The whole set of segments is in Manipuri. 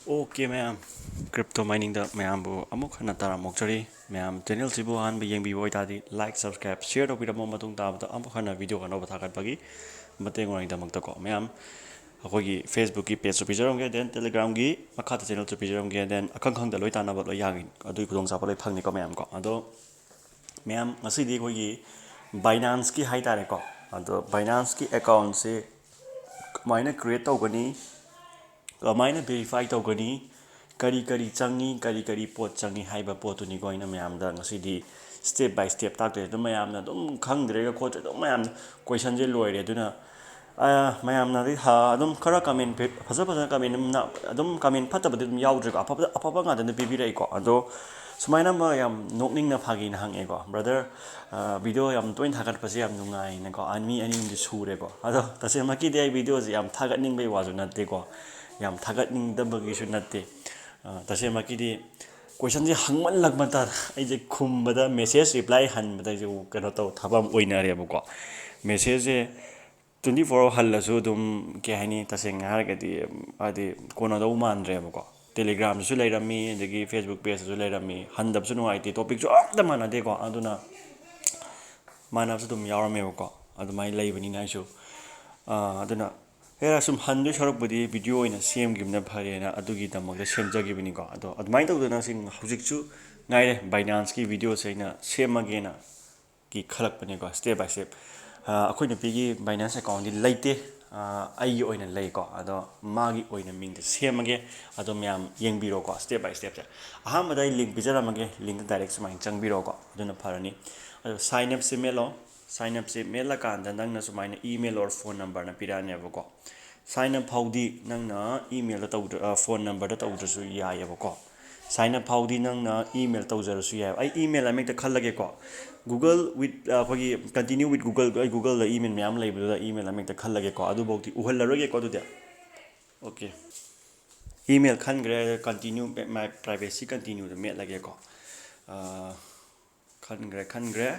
Okay, ma'am. Crypto mining da ma'am bu amuk hana tara mokchari ma'am channel sibu han bi yengbi boi tadi like subscribe share do bidamo matung ta ba amuk hana video kan ba thakat bagi mateng ngoi da makta ko ma'am akogi Facebook ki page pijarom ge then Telegram gi makha channel chu pijarom ge then akang khang da loi ta na ba loi yagi adui khudong sa ba loi phangni ko ma'am ko ado ma'am ngasi di kogi Binance ki hai tare ko ado Binance ki account se kamaina create tawgani kamaina verify tawgani kari changi kari pot changi haiba potuni ko ina mayam da ngasi di step by step takte do mayam na dum khangdre ga khot do mayam question je loire duna mayam na ri ha dum khara comment pe phaja comment na dum comment phata ba dum yaudre ko apa nga da bibi rai ko ado sumaina ma yam nokning na phagi na hange ko brother video yam toin thagat pase yam nungai na ko anmi ani di sure ko ado tase ma ki dei video yam thagat ning bai wazu na te ko yam thagat ning da bagi su na te tase ma ki di question je hangman lag mata ai je khum bada message reply han bada je kano to thabam oina re ko message je 24 halasu dum ke hani taseng har ga di adi kono do mandre ko Telegram su leirami adagi Facebook page su leirami handab su nuai ti topic su amda mana de ko aduna mana su dum yarame ko adumai leibani na su aduna hera sum handu sharok budi video ina sem gimna phare na adugi damak da semjagi bini ko ado adumai tawduna sing hujik chu ngai Binance ki video saina semage na ki khalak bani ko step by step akhoi nupi gi Binance account di leite ai oina lei ko ado magi oina ming de semage ado myam yengbiro ko step by step ja aham dai link bijaramage link direct sumai changbiro ko aduna pharani ado sign up se mela kan da nang na sumai na email or phone number na pirane ko sign up haudi nang na email da taw phone number da taw su ya ya ko sign up haudi nang na email taw jar su ya ai email amik da khallage ko Google with khogi continue with Google the email myam lay the email amik da khallage ko adu bokti uhal laroge ko du de okay email khan gre continue my privacy continue the met lage ko khan gre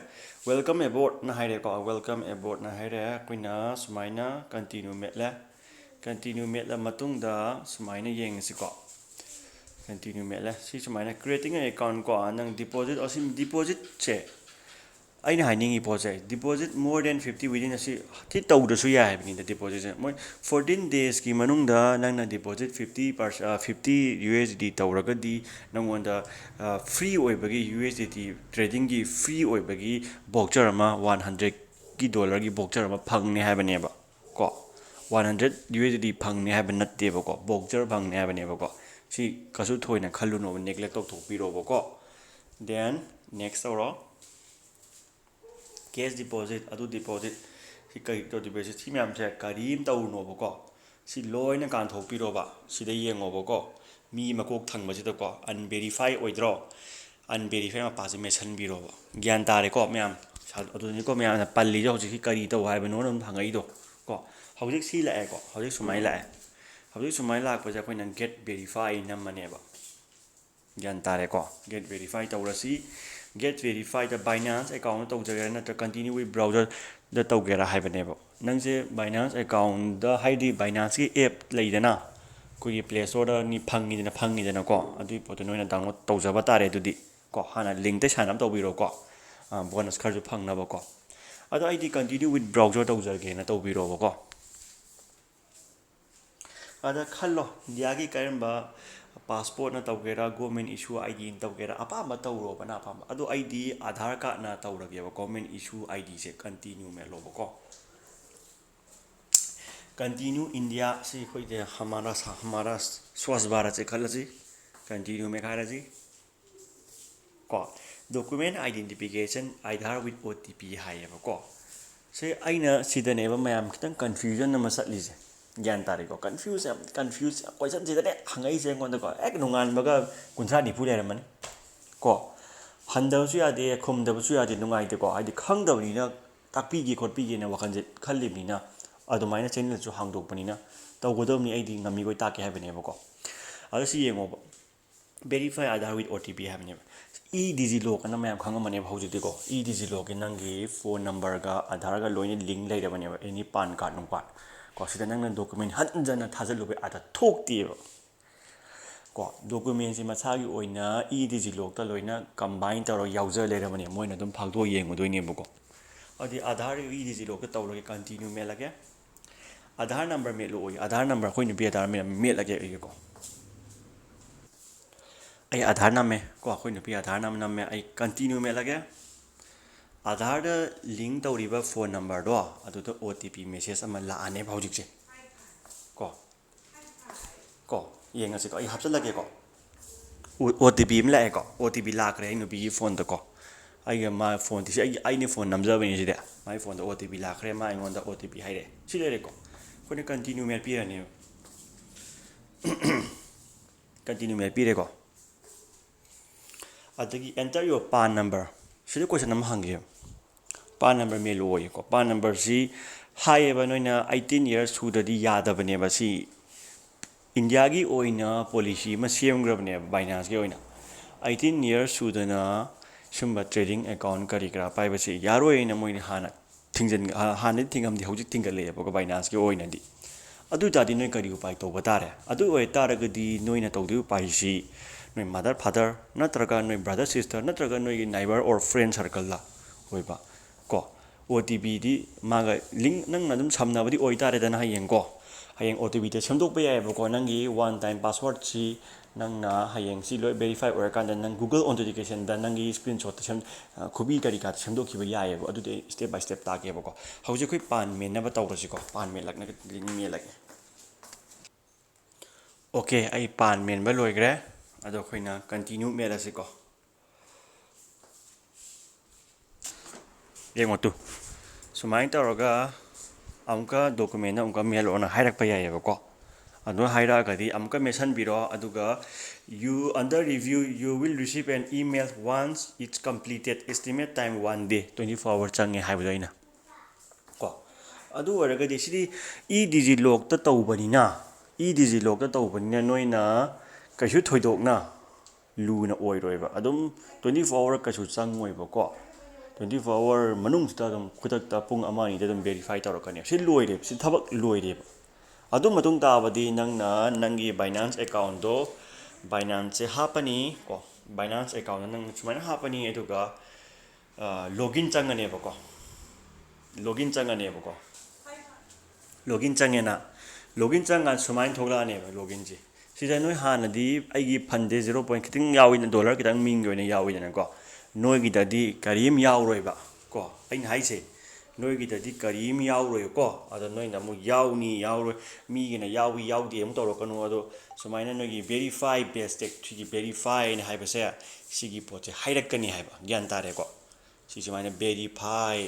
welcome aboard na haire ko welcome aboard na haire kuina sumaina continue met la matung da sumaina yeng si ko continue met la si sumaina creating an account ko anang deposit osim deposit che aina haningi pose deposit more than 50 within asi thi tawdasu ya habini the deposit moi 14 days ki manungda nangna deposit 50 USD tawraga di nangonda free oibagi USDT trading gi free oibagi voucher ma 100 ki dollar gi voucher ma phangne habane ba ko 100 USD phangne haban natte ba ko voucher phangne habane ba ko si kasu thoina khaluno neglect tok thokpiro ba ko then next oro cash deposit adu deposit si kai to deposit si myam se karim taw no ba ko si loina kan thok piro ba si da yengo ba ko mi makok thang ba si da ko unverify oidro unverify ma pa si mention biro ba gyan tare ko myam adu ni ko myam na palli jo si kari taw hai ba no nam thangai do ko hojik si la ko hojik sumai la ko ja ko nan get verify nam mane ba gyan tare ko get verify taw ra si get verified the Binance account to jagana to continue with browser the togera haibane nang je Binance account the haidi Binance ki app leidana ko gi Play Store da ni phangi dana ko adu poto noina download tawjaba tare dudi ko hana link te sign up tawbiro ko bonus kharju phangna ba ko adu id continue with browser tawjage na tawbiro ba ko ada khallo diagi karamba passport na tawgera government issue ID tawgera apa ma tawro bana apa adu ID Aadhaar card na tawrage ba government issue ID se continue me lo ko continue India se khoi de hamara swasth bharat se khalaji continue me khara ji ko document identification Aadhaar with OTP hai ba ko se aina sidane ba mayam kitang confusion na masatli je gyan tare ko confuse question ji da hangai je ngon da ko ek nungan baga kunsa ni phu le man ko handau su ya de khum da su ya de nungai de ko ai de khang da ni na takpi gi khot pi gi na wakan je khalli ni na adumai na channel chu hang dok pani na taw godom ni ai di ngami goi ta ke ha bane ba ko adu si yengo ba verify Aadhaar with OTP ha bane e digilog na mayam khanga mane ba hojik de ko e digilog nangi phone number ga Aadhaar ga loine link lai da bane ba any pan card nung pan ko sida nang document hanjana thajalu be ata thok ti ko document si masagi oina e-digilog ta loina combine taro yauja lerabane moina dum phagdo yengmudoinebako adi Aadhaar e-digilog ta tawlage continue melage Aadhaar number melo oi Aadhaar number khoi nupi Aadhaar melage ko ai Aadhaar namme ko khoi nupi Aadhaar namme ai continue melage Aadhaar da link tawriba phone number do adu to OTP message ama laane bhaujik che ko ko yengase ko ai hapsalage ko OTP am lae ko OTP lakre ai nupi phone da ko ai ma phone ti ai ni phone namja bani sida mai phone da OTP lakre ma ai ngonda OTP haire silere ko ko ne continue mel pi ani continue mel pi re ko adagi enter your PAN number sida question nam hangi PAN number mel oi ko PAN number si hai ba noina 18 years sudadi yada bane ba si India gi oina policy ma semgrabne Binance gi oina 18 years sudana sumba trading account kari kra pai ba si yaro ina moina hana thingjan hana thingam di hojik thingale ba Binance gi oina di adu tadi noi kari upai to batare adu oi taragadi noina tawdu upai si noi mother father natraga noi brother sister natraga noi neighbor or friend circle la hoiba ko OTP di maga link nang nadum samnabadi oi tare dana hayeng ko hayeng OTP te semdok pa yai ba ko nangi one time password si nang na hayeng si loi verify or kan nang Google authentication da nangi screenshot ta sem khubi kari ka semdok ki ba yai ba adu de step by step ta ke ba ko hauji khoi PAN men na ba tawrasi ko PAN men lak na link me lak okay ai PAN men ba loi gre ado khoina continue me la si ko yengotu sumai tawraga amka document na amka mail ona hairak pa yai ba ko adu haira gadi amka mention biro aduga you under review you will receive an email once it's completed estimate time 1 day 24 hours change haibaina ko adu waragadi sidi e-digilog ta tawbanina e-digilog ta tawbanina noina kashu thoidokna luna oiroiba adum 24 hour kashu changoiba ko 24 hour manung ta dum khudak ta pung amani da dum verify tawrakani si loire si thabak loire adu matung tabadi nangna nangi Binance account do Binance hapani ko Binance account nang sumana hapani eduga login changane ba ko login changane ba ko login changena login changan sumain thogla ne ba login ji sida noi hanadi aigi phande 0. kiting yawi na dollar kitang ming goina yawi na ko noi gi dadi karim yawroi ba ko ain haise noi gi dadi karim yawroi ko ada noi na mu yawni yawroi mi gi na yawi yawdi am toro kanu ado sumaina noi gi verify best tech gi verify ne haiba se sigi poche hairakani haiba gyan tare ko si sumaina verify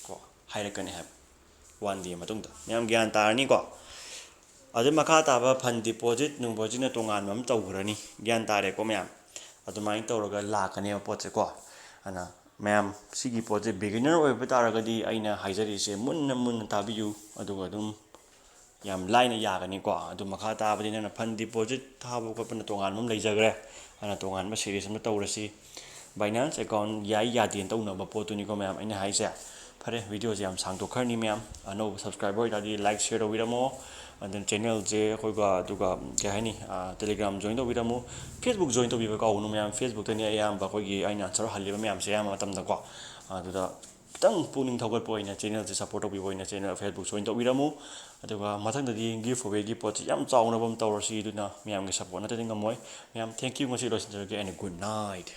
ko hairakani haiba one day matung da myam gyan tarani ko adu makha taba fund deposit nung bojina tongan mam tawgrani gyan tare ko myam adu mai tawraga lakane poche ko ana myam sigi poche beginner oi bataraga di aina haijari se mun tabiyu aduga dum yam line yagani ko adu makha tabadi na fund deposit thabo ko pan tongan mam leijagre ana tongan ma series ma tawrasi Binance account yai yadin tawna ba potuni ko myam aina haise fare video je am sang to kharni myam ano subscriber da di like share do wiramo and then channel je khoi ga duga ke haini telegram join do wiramo Facebook join to biba ka unu myam Facebook tani ayam ba khoi gi aina answer haliba myam se yam matam da ko aduda tang puning thogal poina channel je support to biba ina channel Facebook join to wiramo aduga mathang da di giveaway gi pot yam chawna bam tawrasi duna myam ge support na te ngam moi myam thank you ngosi lo sin ge and good night